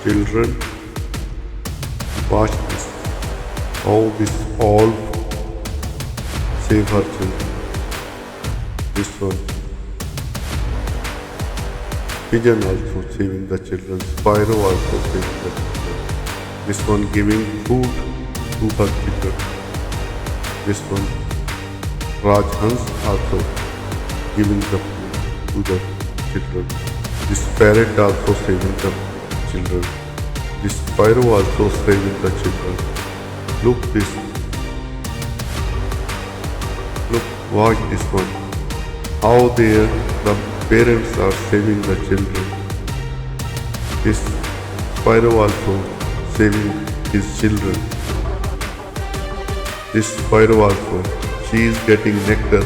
Children, watch this. How this all save her children. This one. Pigeon also saving the children. Sparrow also saving the children. This one giving food to her children. This one. Rajhans also giving the food to the children. This parrot also saving the children. This sparrow also saving the children. Look this. Look, watch this one. How the parents are saving the children. This sparrow also saving his children. This sparrow also, she is getting nectar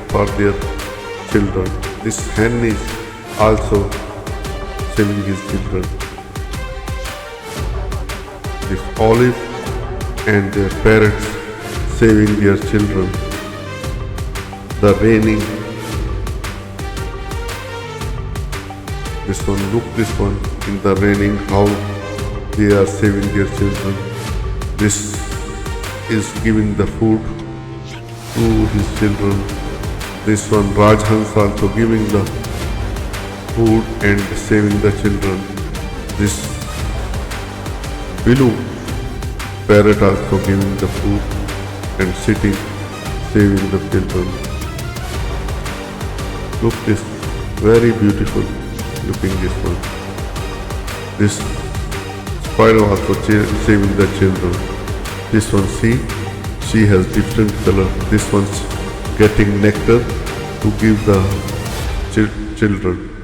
for their children. This hen is also saving his children. This olive and their parents saving their children. The raining. This one, look this one in the raining how they are saving their children. This is giving the food to his children. This one, Rajhans also giving the food and saving the children. This Bilu parrot also giving the food and sitting, saving the children. Look this, very beautiful looking this one. This sparrow also saving the children. This one, see, she has different color. This one's getting nectar to give the children.